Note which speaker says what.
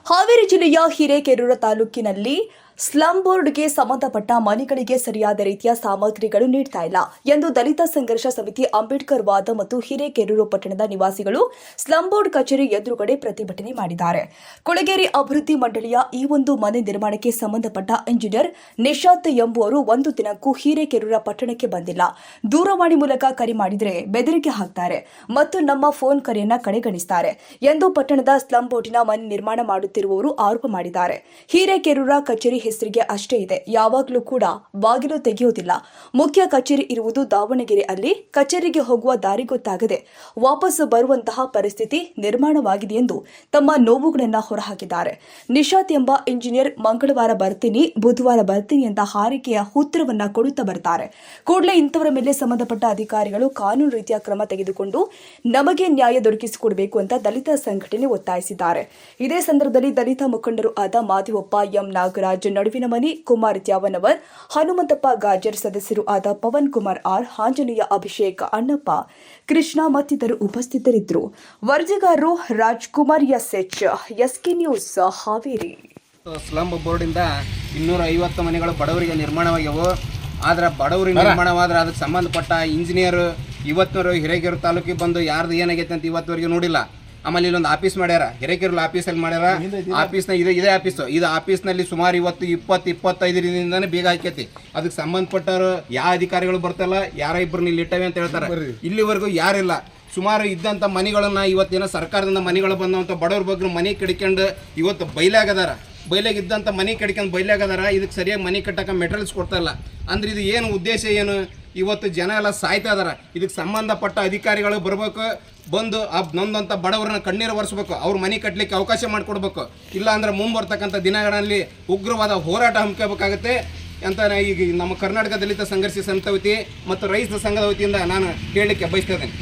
Speaker 1: ಹಾವೇರಿ ಜಿಲ್ಲೆಯ ಹಿರೇಕೆರೂರು ತಾಲೂಕಿನಲ್ಲಿ ಸ್ಲಂ ಬೋರ್ಡ್ಗೆ ಸಂಬಂಧಪಟ್ಟ ಮನೆಗಳಿಗೆ ಸರಿಯಾದ ರೀತಿಯ ಸಾಮಗ್ರಿಗಳು ನೀಡ್ತಾ ಇಲ್ಲ ಎಂದು ದಲಿತ ಸಂಘರ್ಷ ಸಮಿತಿ ಅಂಬೇಡ್ಕರ್ ವಾದ ಮತ್ತು ಹಿರೇಕೆರೂರು ಪಟ್ಟಣದ ನಿವಾಸಿಗಳು ಸ್ಲಂ ಬೋರ್ಡ್ ಕಚೇರಿ ಎದುರುಗಡೆ ಪ್ರತಿಭಟನೆ ಮಾಡಿದ್ದಾರೆ. ಕೊಳಗೇರಿ ಅಭಿವೃದ್ಧಿ ಮಂಡಳಿಯ ಈ ಒಂದು ಮನೆ ನಿರ್ಮಾಣಕ್ಕೆ ಸಂಬಂಧಪಟ್ಟ ಇಂಜಿನಿಯರ್ ನಿಶಾತ್ ಎಂಬುವರು ಒಂದು ದಿನಕ್ಕೂ ಹಿರೇಕೆರೂರ ಪಟ್ಟಣಕ್ಕೆ ಬಂದಿಲ್ಲ. ದೂರವಾಣಿ ಮೂಲಕ ಕರೆ ಮಾಡಿದರೆ ಬೆದರಿಕೆ ಹಾಕ್ತಾರೆ ಮತ್ತು ನಮ್ಮ ಫೋನ್ ಕರೆಯನ್ನ ಕಡೆಗಣಿಸುತ್ತಾರೆ ಎಂದು ಪಟ್ಟಣದ ಸ್ಲಂ ಬೋರ್ಡಿನ ಮನೆ ನಿರ್ಮಾಣ ಮಾಡುತ್ತಿರುವವರು ಆರೋಪ ಮಾಡಿದ್ದಾರೆ. ಹಿರೇಕೆರೂರ ಕಚೇರಿ ಹೆಸರಿಗೆ ಅಷ್ಟೇ ಇದೆ, ಯಾವಾಗಲೂ ಕೂಡ ಬಾಗಿಲು ತೆಗೆಯುವುದಿಲ್ಲ. ಮುಖ್ಯ ಕಚೇರಿ ಇರುವುದು ದಾವಣಗೆರೆ. ಅಲ್ಲಿ ಕಚೇರಿಗೆ ಹೋಗುವ ದಾರಿ ಗೊತ್ತಾಗದೆ ವಾಪಸ್ ಬರುವಂತಹ ಪರಿಸ್ಥಿತಿ ನಿರ್ಮಾಣವಾಗಿದೆ ಎಂದು ತಮ್ಮ ನೋವುಗಳನ್ನು ಹೊರಹಾಕಿದ್ದಾರೆ. ನಿಶಾತ್ ಎಂಬ ಇಂಜಿನಿಯರ್ ಮಂಗಳವಾರ ಬರ್ತೀನಿ, ಬುಧವಾರ ಬರ್ತೀನಿ ಅಂತ ಹಾರಿಕೆಯ ಉತ್ತರವನ್ನ ಕೊಡುತ್ತಾ ಬರ್ತಾರೆ. ಕೂಡಲೇ ಇಂಥವರ ಮೇಲೆ ಸಂಬಂಧಪಟ್ಟ ಅಧಿಕಾರಿಗಳು ಕಾನೂನು ರೀತಿಯ ಕ್ರಮ ತೆಗೆದುಕೊಂಡು ನಮಗೆ ನ್ಯಾಯ ದೊರಕಿಸಿಕೊಡಬೇಕು ಅಂತ ದಲಿತ ಸಂಘಟನೆ ಒತ್ತಾಯಿಸಿದ್ದಾರೆ. ಇದೇ ಸಂದರ್ಭದಲ್ಲಿ ದಲಿತ ಮುಖಂಡರು ಆದ ಮಾದಿವಪ್ಪ, ಎಂ ನಾಗರಾಜ್, ನಡುವಿನ ಮನಿ, ಕುಮಾರ್ ತ್ಯಾವನವರ್, ಹನುಮಂತಪ್ಪ ಗಾಜರ್, ಸದಸ್ಯರು ಆದ ಪವನ್ ಕುಮಾರ್ ಆರ್, ಆಂಜನೇಯ, ಅಭಿಷೇಕ್, ಅಣ್ಣಪ್ಪ, ಕೃಷ್ಣ ಮತ್ತಿತರರು ಉಪಸ್ಥಿತರಿದ್ದರು. ವರದಿಗಾರರು Rajkumar, SH, SK news, Haveri.
Speaker 2: Slum ಬೋರ್ಡಿಂದ 250 ಮನೆಗಳು ಬಡವರಿಗೆ ನಿರ್ಮಾಣವಾಗ್ಯವು. ಆದ್ರೆ ಬಡವರಿಗೆ ನಿರ್ಮಾಣವಾದ್ರೆ ಅದಕ್ಕೆ ಸಂಬಂಧಪಟ್ಟ ಇಂಜಿನಿಯರ್ ಇವತ್ತಿನವರೆಗೂ ಹಿರೇಕೆರೂರು ತಾಲೂಕಿಗೆ ಬಂದು ಯಾರ್ದು ಏನಾಗೈತೆ ಅಂತ ಇವತ್ತುವರೆಗೆ ನೋಡಿಲ್ಲ. ಆಮೇಲೆ ಇಲ್ಲೊಂದು ಆಫೀಸ್ ಮಾಡ್ಯಾರ, ಹಿರೇಕೆರೂರು ಆಫೀಸಲ್ಲಿ ಮಾಡ್ಯಾರ. ಆಫೀಸ್ನ ಇದೇ ಆಫೀಸು. ಇದು ಆಫೀಸ್ನಲ್ಲಿ ಸುಮಾರು 20-25 ದಿನದಿಂದಾನೇ ಬೇಗ ಹಾಕೈತಿ. ಅದಕ್ಕೆ ಸಂಬಂಧಪಟ್ಟವರು ಯಾವ ಅಧಿಕಾರಿಗಳು ಬರ್ತಲ್ಲ, ಯಾರ ಇಬ್ಬರು ಇಲ್ಲಿ ಇಟ್ಟವೆ ಅಂತ ಹೇಳ್ತಾರೆ. ಇಲ್ಲಿವರೆಗೂ ಯಾರಿಲ್ಲ. ಸುಮಾರು ಇದ್ದಂಥ ಮನೆಗಳನ್ನ ಇವತ್ತೇನೋ ಸರ್ಕಾರದಿಂದ ಮನೆಗಳು ಬಂದಂಥ ಬಡವ್ರ ಬಗ್ಗೆ ಮನೆ ಕಡ್ಕೊಂಡು ಇವತ್ತು ಬೈಲಾಗಿದ್ದಂಥ ಮನೆ ಕಡ್ಕೊಂಡು ಬೈಲಾಗದಾರ. ಇದಕ್ಕೆ ಸರಿಯಾಗಿ ಮನೆ ಕಟ್ಟಕ್ಕೆ ಮೆಟೀರಿಯಲ್ಸ್ ಕೊಡ್ತಾ ಇಲ್ಲ. ಅಂದ್ರೆ ಇದು ಏನು ಉದ್ದೇಶ ಏನು? ಇವತ್ತು ಜನ ಎಲ್ಲ ಸಾಯ್ತಾ ಇದಾರ. ಇದಕ್ಕೆ ಸಂಬಂಧಪಟ್ಟ ಅಧಿಕಾರಿಗಳು ಬರಬೇಕು, ಬಂದು ಆ ನೊಂದಂಥ ಬಡವರನ್ನ ಕಣ್ಣೀರು ಒರೆಸ್ಬೇಕು, ಅವ್ರ ಮನೆ ಕಟ್ಟಲಿಕ್ಕೆ ಅವಕಾಶ ಮಾಡಿಕೊಡ್ಬೇಕು. ಇಲ್ಲ ಅಂದ್ರೆ ಮುಂಬರ್ತಕ್ಕಂಥ ದಿನಗಳಲ್ಲಿ ಉಗ್ರವಾದ ಹೋರಾಟ ಹಮ್ಮಿಕೋಬೇಕಾಗತ್ತೆ ಅಂತ ಈಗ ನಮ್ಮ ಕರ್ನಾಟಕ ದಲಿತ ಸಂಘರ್ಷ ಸಮಿತಿ ವತಿ ಮತ್ತು ರೈತ ಸಂಘದ ವತಿಯಿಂದ ನಾನು ಹೇಳಲಿಕ್ಕೆ ಬಯಸ್ತಾ ಇದ್ದೇನೆ.